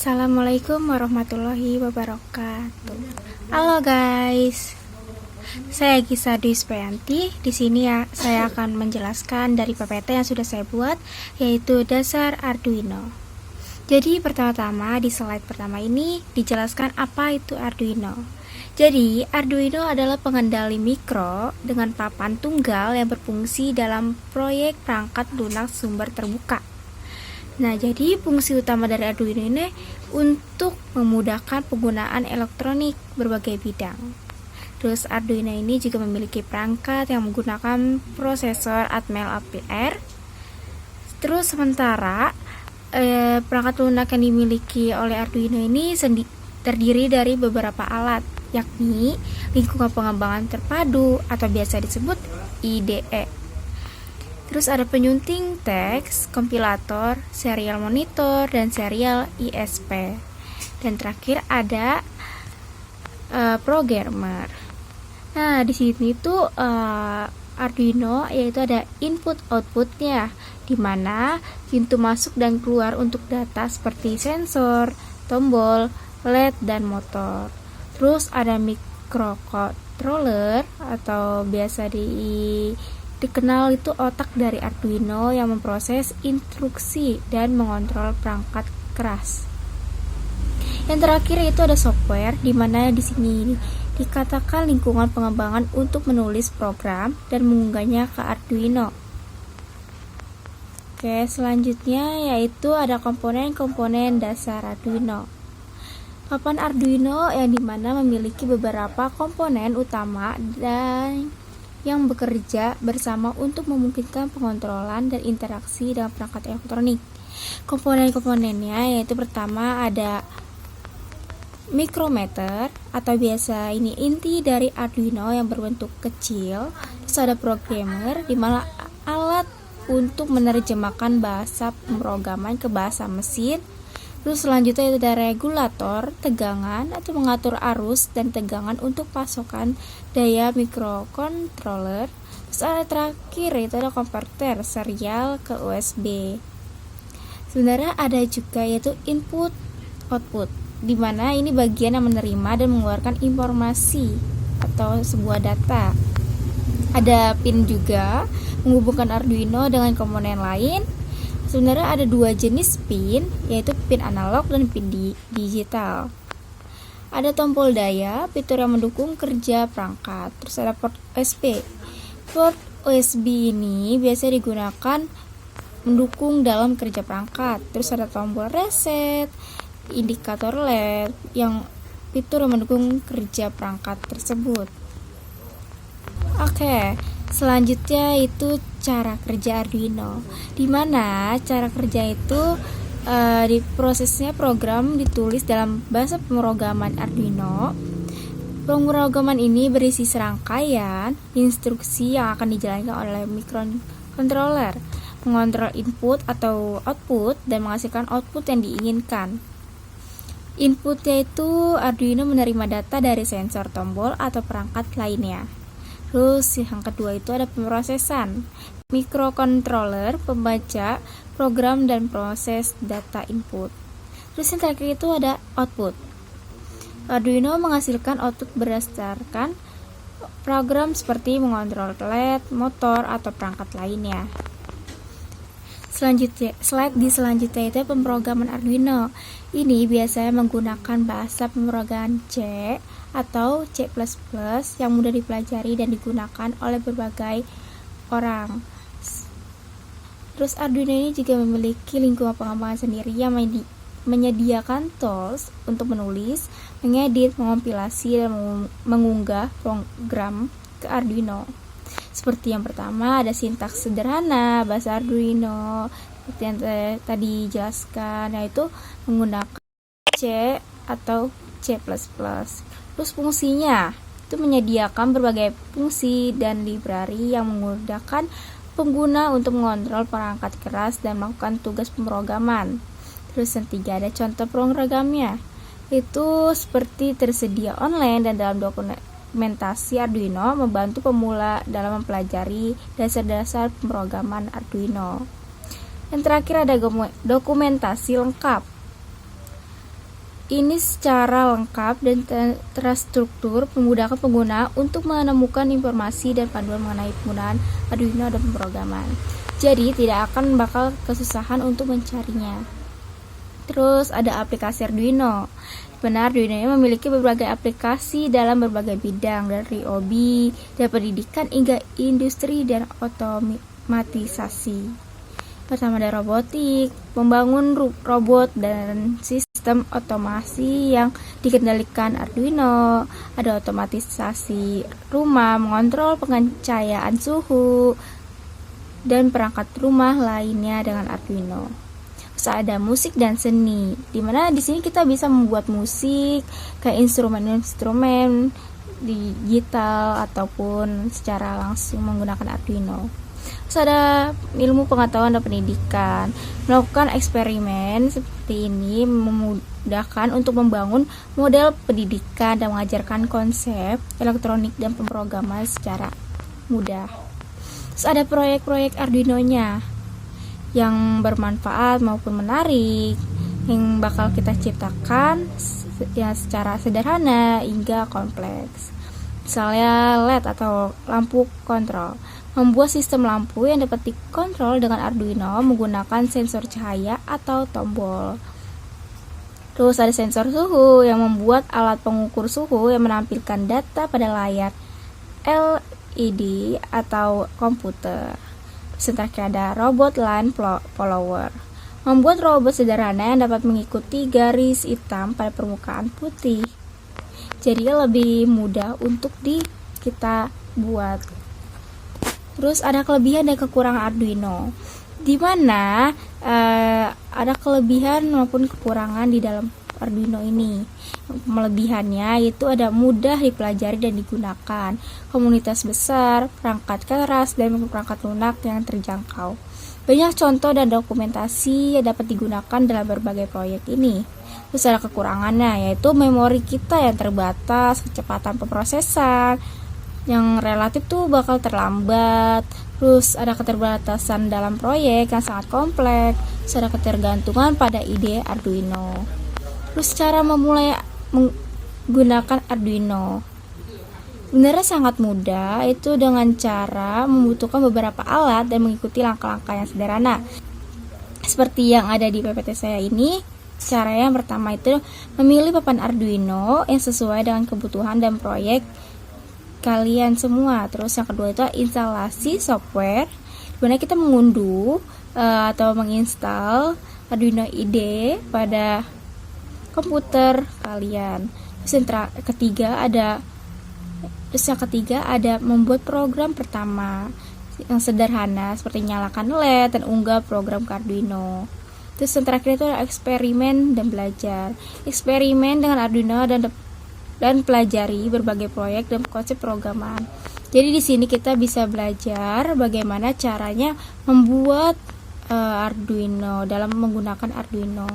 Assalamualaikum warahmatullahi wabarakatuh. Halo guys, saya Gisa Dwi Sprianti. Di sini saya akan menjelaskan dari PPT yang sudah saya buat, yaitu dasar Arduino. Jadi pertama-tama di slide pertama ini dijelaskan apa itu Arduino. Jadi Arduino adalah pengendali mikro dengan papan tunggal yang berfungsi dalam proyek perangkat lunak sumber terbuka. Nah, jadi fungsi utama dari Arduino ini untuk memudahkan penggunaan elektronik berbagai bidang. Terus Arduino ini juga memiliki perangkat yang menggunakan prosesor Atmel APR. Terus sementara perangkat lunak yang dimiliki oleh Arduino ini terdiri dari beberapa alat, yakni lingkungan pengembangan terpadu atau biasa disebut IDE. Terus ada penyunting teks, kompilator, serial monitor, dan serial ISP. Dan terakhir ada programmer. Nah, di sini tuh Arduino yaitu ada input-outputnya, di mana pintu masuk dan keluar untuk data seperti sensor, tombol, LED, dan motor. Terus ada microcontroller atau biasa dikenal itu otak dari Arduino yang memproses instruksi dan mengontrol perangkat keras. Yang terakhir itu ada software, di mana di sini dikatakan lingkungan pengembangan untuk menulis program dan mengunggahnya ke Arduino. Oke, selanjutnya yaitu ada komponen-komponen dasar Arduino. Papan Arduino yang dimana memiliki beberapa komponen utama dan yang bekerja bersama untuk memungkinkan pengontrolan dan interaksi dengan perangkat elektronik. Komponen-komponennya yaitu pertama ada micrometer atau biasa ini inti dari Arduino yang berbentuk kecil. Terus ada programmer, di mana alat untuk menerjemahkan bahasa pemrograman ke bahasa mesin. Terus selanjutnya itu ada regulator tegangan atau mengatur arus dan tegangan untuk pasokan daya microcontroller. Terus ada terakhir itu ada konverter serial ke USB. Sebenarnya ada juga yaitu input output, di mana ini bagian yang menerima dan mengeluarkan informasi atau sebuah data. Ada pin juga menghubungkan Arduino dengan komponen lain. Sebenarnya ada dua jenis pin, yaitu pin analog dan pin digital. Ada tombol daya, fitur yang mendukung kerja perangkat. Terus ada port USB. Port USB ini biasa digunakan mendukung dalam kerja perangkat. Terus ada tombol reset, indikator LED, yang fitur yang mendukung kerja perangkat tersebut. Oke, selanjutnya itu cara kerja Arduino, di mana cara kerja itu di prosesnya program ditulis dalam bahasa pemrograman Arduino. Pemrograman ini berisi serangkaian instruksi yang akan dijalankan oleh microcontroller, mengontrol input atau output dan menghasilkan output yang diinginkan. Inputnya itu Arduino menerima data dari sensor, tombol, atau perangkat lainnya. Terus yang kedua itu ada pemrosesan. Microcontroller pembaca program dan proses data input. Terus yang terakhir itu ada output. Arduino menghasilkan output berdasarkan program seperti mengontrol LED, motor, atau perangkat lainnya. Selanjutnya itu pemrograman Arduino. Ini biasanya menggunakan bahasa pemrograman C atau C++ yang mudah dipelajari dan digunakan oleh berbagai orang. Terus Arduino ini juga memiliki lingkungan pengembangan sendiri yang menyediakan tools untuk menulis, mengedit, mengompilasi, dan mengunggah program ke Arduino. Seperti yang pertama ada sintaks sederhana bahasa Arduino seperti yang tadi jelaskan, yaitu menggunakan C atau C++. Terus fungsinya itu menyediakan berbagai fungsi dan library yang memudahkan pengguna untuk mengontrol perangkat keras dan melakukan tugas pemrograman. Terus yang ketiga ada contoh programnya, itu seperti tersedia online dan dalam dokumentasi Arduino membantu pemula dalam mempelajari dasar-dasar pemrograman Arduino. Yang terakhir ada dokumentasi lengkap. ini secara lengkap dan terstruktur memudahkan pengguna untuk menemukan informasi dan panduan mengenai penggunaan Arduino dan pemrograman. Jadi tidak akan bakal kesusahan untuk mencarinya. Terus ada aplikasi Arduino. Benar, Arduino memiliki berbagai aplikasi dalam berbagai bidang, dari hobi dan pendidikan hingga industri dan otomatisasi. Pertama ada robotik, membangun robot dan sistem otomasi yang dikendalikan Arduino. Ada otomatisasi rumah, mengontrol pencahayaan suhu, dan perangkat rumah lainnya dengan Arduino. Terus ada musik dan seni, dimana di sini kita bisa membuat musik kayak instrumen-instrumen digital ataupun secara langsung menggunakan Arduino. Terus ada ilmu pengetahuan dan pendidikan, melakukan eksperimen seperti ini memudahkan untuk membangun model pendidikan dan mengajarkan konsep elektronik dan pemrograman secara mudah. Terus ada proyek-proyek Arduino-nya yang bermanfaat maupun menarik yang bakal kita ciptakan ya secara sederhana hingga kompleks. Misalnya LED atau lampu kontrol. Membuat sistem lampu yang dapat dikontrol dengan Arduino menggunakan sensor cahaya atau tombol. Terus ada sensor suhu yang membuat alat pengukur suhu yang menampilkan data pada layar LED atau komputer. Selanjutnya ada robot line follower. Membuat robot sederhana yang dapat mengikuti garis hitam pada permukaan putih. Jadi lebih mudah untuk kita buat. Terus ada kelebihan dan kekurangan Arduino, di mana ada kelebihan maupun kekurangan di dalam Arduino ini. Kelebihannya itu ada mudah dipelajari dan digunakan, komunitas besar, perangkat keras, dan perangkat lunak yang terjangkau. Banyak contoh dan dokumentasi yang dapat digunakan dalam berbagai proyek ini. Terus ada kekurangannya, yaitu memori kita yang terbatas, kecepatan pemrosesan yang relatif tuh bakal terlambat. Terus ada keterbatasan dalam proyek yang sangat kompleks. Terus ada ketergantungan pada ide Arduino. Terus cara memulai menggunakan Arduino sebenarnya sangat mudah, itu dengan cara membutuhkan beberapa alat dan mengikuti langkah-langkah yang sederhana seperti yang ada di PPT saya ini. Cara yang pertama itu memilih papan Arduino yang sesuai dengan kebutuhan dan proyek kalian semua. Terus yang kedua itu instalasi software, dimana kita mengunduh atau menginstal Arduino IDE pada komputer kalian. Terus yang ketiga ada membuat program pertama yang sederhana seperti nyalakan LED dan unggah program ke Arduino. Terus yang terakhir itu ada eksperimen dan belajar. Eksperimen dengan Arduino dan pelajari berbagai proyek dan konsep programan. Jadi di sini kita bisa belajar bagaimana caranya membuat Arduino dalam menggunakan Arduino.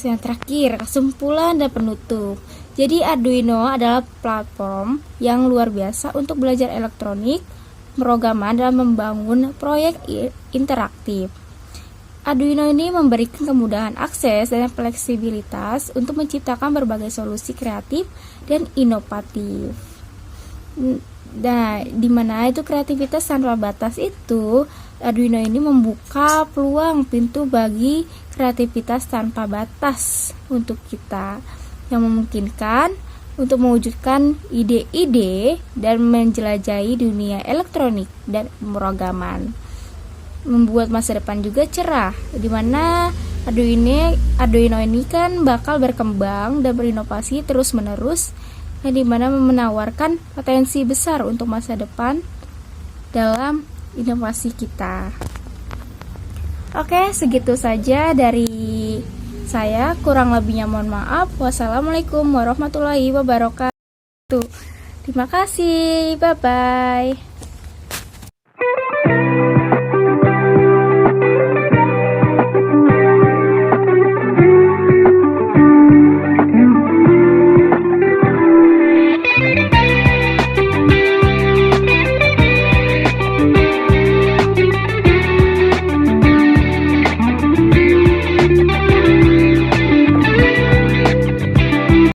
Yang terakhir, kesimpulan dan penutup. Jadi Arduino adalah platform yang luar biasa untuk belajar elektronik, pemrograman, dan membangun proyek interaktif. Arduino ini memberikan kemudahan akses dan fleksibilitas untuk menciptakan berbagai solusi kreatif dan inovatif. Nah, di mana itu kreativitas tanpa batas itu, Arduino ini membuka peluang pintu bagi kreativitas tanpa batas untuk kita, yang memungkinkan untuk mewujudkan ide-ide dan menjelajahi dunia elektronik dan pemrograman. Membuat masa depan juga cerah, di mana Arduino ini kan bakal berkembang dan berinovasi terus-menerus, yang dimana menawarkan potensi besar untuk masa depan dalam inovasi kita. Oke, segitu saja dari saya, kurang lebihnya mohon maaf. Wassalamualaikum warahmatullahi wabarakatuh. Terima kasih, bye-bye.